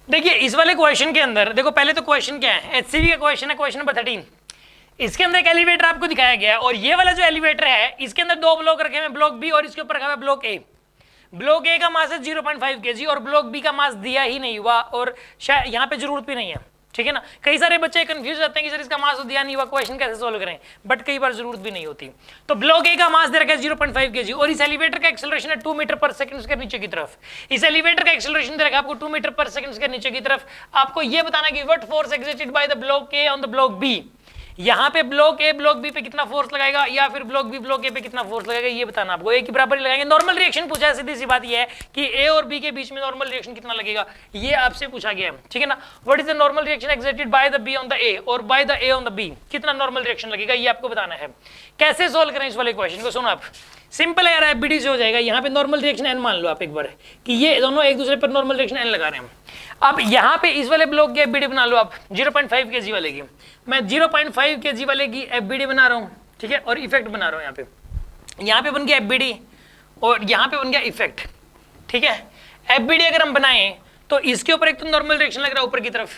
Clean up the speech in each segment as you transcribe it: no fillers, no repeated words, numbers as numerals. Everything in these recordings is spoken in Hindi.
देखिए इस वाले क्वेश्चन के अंदर देखो, पहले तो क्वेश्चन क्या है, एचसीवी का क्वेश्चन है, क्वेश्चन नंबर 13। इसके अंदर एक एलिवेटर आपको दिखाया गया है और ये वाला जो एलिवेटर है इसके अंदर दो ब्लॉक रखे हुए, ब्लॉक बी और इसके ऊपर रखा हुआ ब्लॉक ए। ब्लॉक ए का मास है 0.5 kg और ब्लॉक बी का मास दिया ही नहीं हुआ और शायद यहाँ पे जरूरत भी नहीं है, ठीक है ना। कई सारे बच्चे कंफ्यूज रहते हैं कि सर इसका मास तो दिया नहीं हुआ, क्वेश्चन कैसे सोल्व करें, बट कई बार जरूरत भी नहीं होती। तो ब्लॉक ए का मास दे रखा है 0.5 kg और इस एलिवेटर का एक्सेलरेशन है 2 मीटर पर सेकंड के नीचे की तरफ। इस एलिवेटर का एक्सेलरेशन दे रखा है आपको 2 मीटर पर सेकंड के नीचे की तरफ। आपको ये बताना कि what force exerted by the block A on the block B. यहाँ पे ब्लॉक ए ब्लॉक बी पे कितना फोर्स लगाएगा या फिर ब्लॉक बी ब्लॉक ए पे कितना फोर्स लगाएगा, ये बताना आपको। ए की बराबर ही लगाएंगे। नॉर्मल रिएक्शन पूछा है, सीधी सी बात ये है कि ए और बी के बीच में नॉर्मल रिएक्शन कितना लगेगा, ये आपसे पूछा गया है, ठीक है ना। What is the normal reaction exerted by the B on the A और by the A on the B, कितना नॉर्मल रिएक्शन लगेगा, ये आपको बताना है। कैसे सोल्व करें इस वाले क्वेश्चन को, सुनो आप, सिंपल है यार, एफबीडी से हो जाएगा। यहाँ पे नॉर्मल रिएक्शन एन मान लो आप एक बार कि ये दोनों एक दूसरे पर नॉर्मल रिएक्शन एन लगा रहे हैं। अब यहाँ पे इस वाले ब्लॉक की एफबीडी बना लो आप 0.5 kg वाले की, मैं 0.5 kg वाले की एफबीडी बना रहा हूँ, ठीक है, और इफेक्ट बना रहा हूँ। यहाँ पे बन गया एफबीडी और यहाँ पे बन गया इफेक्ट, ठीक है। एफबीडी अगर हम बनाएं तो इसके ऊपर एक तो नॉर्मल रिएक्शन लग रहा है ऊपर की तरफ,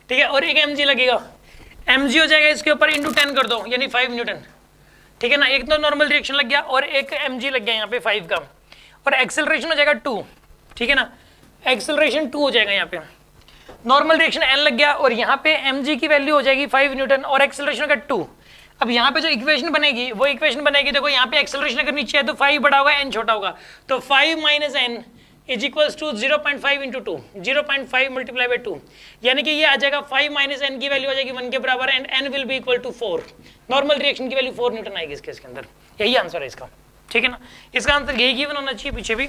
ठीक है, और एक mg लगेगा, mg हो जाएगा इसके ऊपर इंटू 10 कर दो यानी 5 न्यूटन, ठीक है ना। एक तो नॉर्मल रिएक्शन लग गया और एक mg लग गया यहाँ पे 5 का, और एक्सेलरेशन हो जाएगा 2, ठीक है ना, एक्सेलरेशन 2 हो जाएगा। यहाँ पे नॉर्मल रिएक्शन n लग गया और यहाँ पे mg की वैल्यू हो जाएगी 5 न्यूटन और एक्सेलरेशन होगा 2। अब यहाँ पे जो इक्वेशन बनेगी वो इक्वेशन बनेगी, देखो यहाँ पे एक्सेलरेशन अगर नीचे है तो 5 बड़ा होगा n छोटा होगा, तो 5 minus n is equals to 0.5 into 2, 0.5 multiply by 2, यानी कि ये आ जाएगा 5 माइनस n की वैल्यू आ जाएगी 1 के बराबर and n will be equal to 4। Normal reaction की वैल्यू 4 न्यूटन आएगी इसके अंदर, यही आंसर है इसका, ठीक है ना। इसका आंसर यही गिवन होना चाहिए पीछे भी,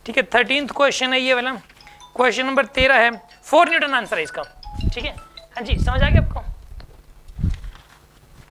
ठीक है। 13th क्वेश्चन है ये वाला, क्वेश्चन नंबर 13 है, 4 न्यूटन आंसर है इसका, ठीक है। हाँ जी, समझ आ गया आपको।